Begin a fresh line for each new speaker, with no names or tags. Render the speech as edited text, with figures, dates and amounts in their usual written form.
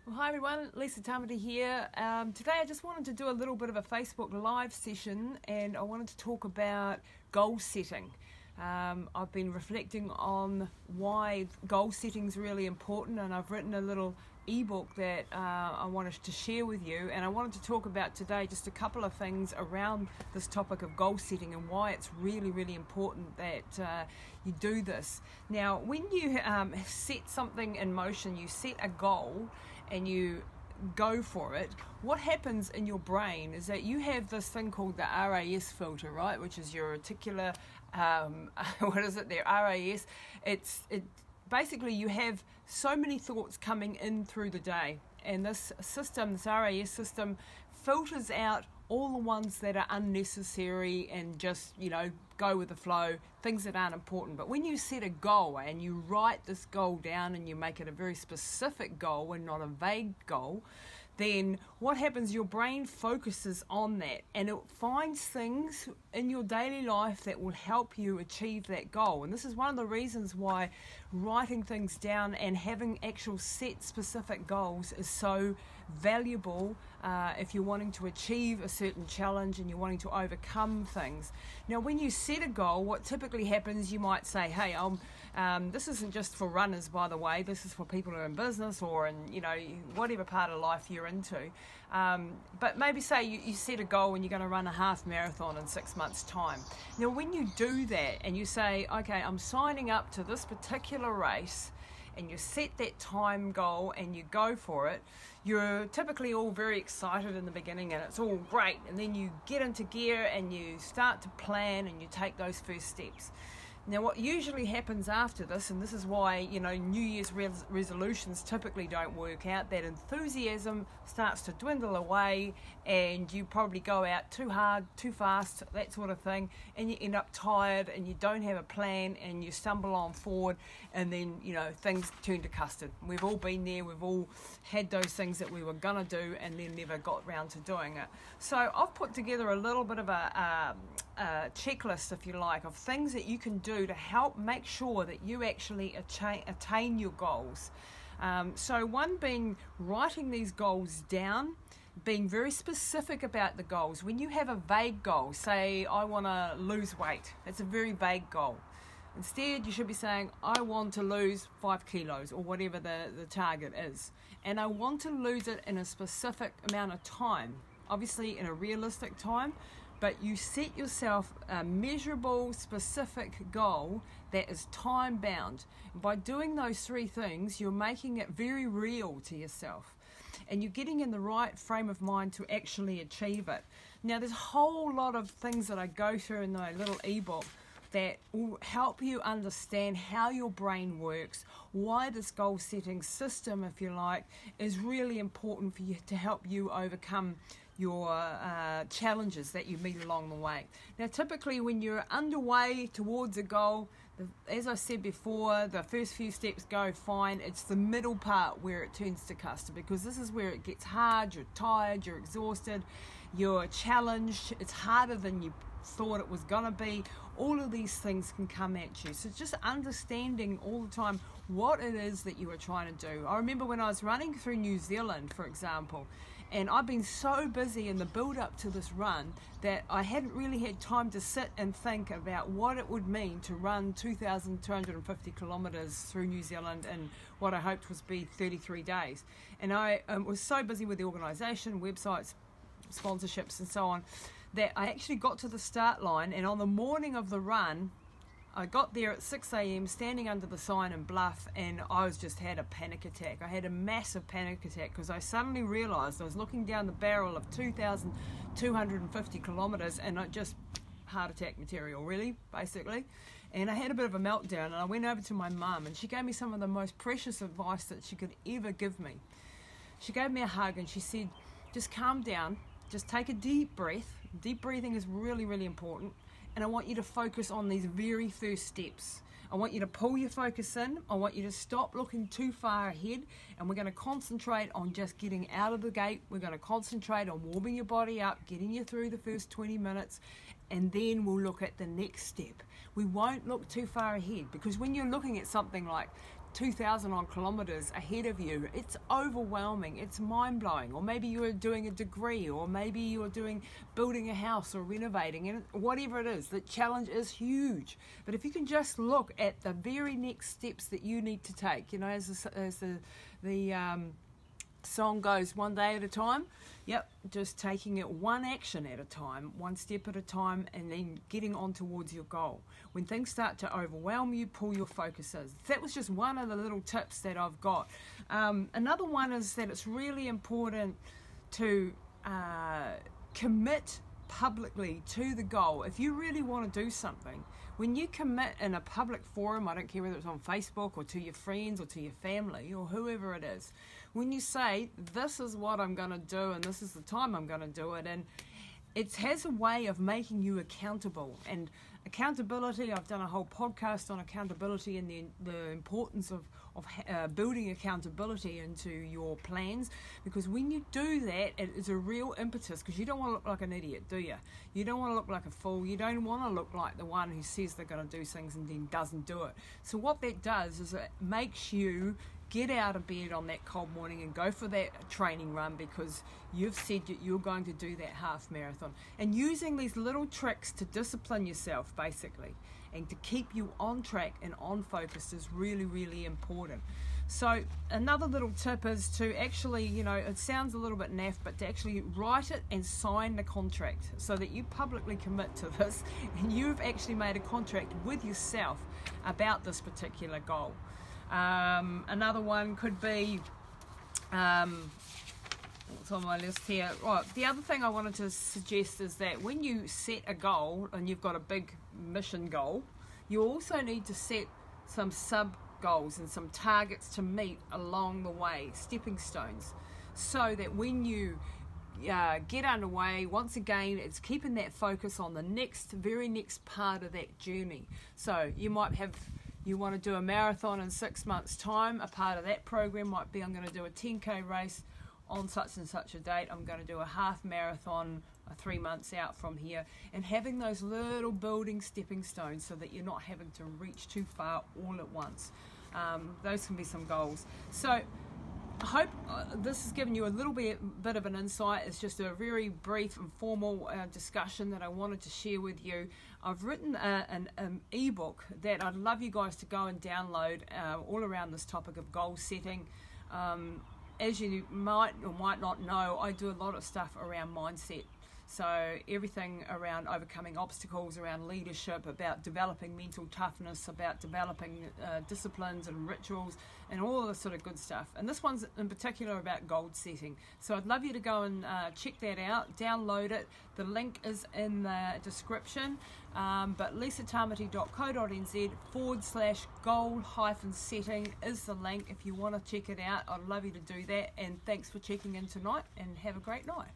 Well, hi everyone, Lisa Tamati here. Today I just wanted to do a little bit of a Facebook Live session and I wanted to talk about goal setting. I've been reflecting on why goal setting is really important, and I've written a little ebook that I wanted to share with you, and I wanted to talk about today just a couple of things around this topic of goal setting and why it's really important that you do this. Now, when you set something in motion, you set a goal and you go for it, what happens in your brain is that you have this thing called the RAS filter, right, which is your reticular what is it there, RAS. Basically you have so many thoughts coming in through the day, and this system, this RAS system, filters out all the ones that are unnecessary and just, go with the flow, things that aren't important. But when you set a goal and you write this goal down and you make it a very specific goal and not a vague goal, then what happens, your brain focuses on that and it finds things in your daily life that will help you achieve that goal. And this is one of the reasons why writing things down and having actual set specific goals is so valuable if you're wanting to achieve a certain challenge and you're wanting to overcome things. Now, when you set a goal, what typically happens, you might say, hey, this isn't just for runners, by the way, this is for people who are in business or in whatever part of life you're into. But maybe say you set a goal and you're going to run a half marathon in 6 months' time. Now, when you do that and you say, okay, I'm signing up to this particular race, and you set that time goal and you go for it, you're typically all very excited in the beginning and it's all great, and then you get into gear and you start to plan and you take those first steps. Now, what usually happens after this, and this is why New Year's resolutions typically don't work out, that enthusiasm starts to dwindle away and you probably go out too hard, too fast, that sort of thing, and you end up tired and you don't have a plan and you stumble on forward, and then things turn to custard. We've all been there, we've all had those things that we were gonna do and then never got round to doing it. So I've put together a little bit of a checklist, if you like, of things that you can do to help make sure that you actually attain your goals. So one being writing these goals down, being very specific about the goals. When you have a vague goal, say I want to lose weight, that's a very vague goal. Instead, you should be saying, I want to lose 5 kilos or whatever the target is. And I want to lose it in a specific amount of time, obviously in a realistic time. But you set yourself a measurable, specific goal that is time-bound. By doing those 3 things, you're making it very real to yourself. And you're getting in the right frame of mind to actually achieve it. Now, there's a whole lot of things that I go through in my little ebook that will help you understand how your brain works, why this goal-setting system, if you like, is really important for you to help you overcome your challenges that you meet along the way. Now, typically when you're underway towards a goal, as I said before, the first few steps go fine. It's the middle part where it turns to custard, because this is where it gets hard, you're tired, you're exhausted, you're challenged, it's harder than you thought it was gonna be. All of these things can come at you. So just understanding all the time what it is that you are trying to do. I remember when I was running through New Zealand, for example, and I've been so busy in the build up to this run that I hadn't really had time to sit and think about what it would mean to run 2,250 kilometres through New Zealand in what I hoped was be 33 days. And I was so busy with the organisation, websites, sponsorships and so on, that I actually got to the start line, and on the morning of the run, I got there at 6 a.m. standing under the sign in Bluff, and I just had a panic attack. I had a massive panic attack because I suddenly realised I was looking down the barrel of 2,250 kilometres, and I just heart attack material, really, basically. And I had a bit of a meltdown, and I went over to my mum, and she gave me some of the most precious advice that she could ever give me. She gave me a hug and she said, just calm down, just take a deep breath. Deep breathing is really important. And I want you to focus on these very first steps. I want you to pull your focus in. I want you to stop looking too far ahead, and we're going to concentrate on just getting out of the gate. We're going to concentrate on warming your body up, getting you through the first 20 minutes, and then we'll look at the next step. We won't look too far ahead, because when you're looking at something like 2,000 odd kilometres ahead of you. It's overwhelming, it's mind-blowing. Or maybe you're doing a degree, or maybe you're building a house or renovating, and whatever it is, the challenge is huge. But if you can just look at the very next steps that you need to take, you know, as the song goes, one day at a time. Yep, just taking it one action at a time, one step at a time, and then getting on towards your goal. When things start to overwhelm you, pull your focuses. That was just one of the little tips that I've got. Another one is that it's really important to commit publicly to the goal. If you really want to do something, when you commit in a public forum, I don't care whether it's on Facebook or to your friends or to your family or whoever it is, when you say, this is what I'm going to do and this is the time I'm going to do it, and it has a way of making you accountable. And accountability, I've done a whole podcast on accountability and the importance of building accountability into your plans, because when you do that, it is a real impetus, because you don't want to look like an idiot, do you? You don't want to look like a fool. You don't want to look like the one who says they're going to do things and then doesn't do it. So what that does is it makes you get out of bed on that cold morning and go for that training run, because you've said that you're going to do that half marathon. And using these little tricks to discipline yourself, basically, and to keep you on track and on focus is really, really important. So another little tip is to actually, you know, it sounds a little bit naff, but to actually write it and sign the contract so that you publicly commit to this and you've actually made a contract with yourself about this particular goal. Another one could be, what's on my list here? Right, the other thing I wanted to suggest is that when you set a goal and you've got a big mission goal, you also need to set some sub goals and some targets to meet along the way, stepping stones, so that when you get underway, once again, it's keeping that focus on the very next part of that journey. So you might have, you want to do a marathon in 6 months' time. A part of that program might be, I'm going to do a 10k race on such and such a date. I'm going to do a half marathon 3 months out from here, and having those little building stepping stones so that you're not having to reach too far all at once. Those can be some goals. So I hope this has given you a little bit of an insight. It's just a very brief and formal discussion that I wanted to share with you. I've written an ebook that I'd love you guys to go and download all around this topic of goal setting. As you might or might not know, I do a lot of stuff around mindset. So everything around overcoming obstacles, around leadership, about developing mental toughness, about developing disciplines and rituals, and all of this sort of good stuff. And this one's in particular about goal setting. So I'd love you to go and check that out, download it. The link is in the description. But lisatamati.co.nz/goal-setting is the link if you want to check it out. I'd love you to do that. And thanks for checking in tonight, and have a great night.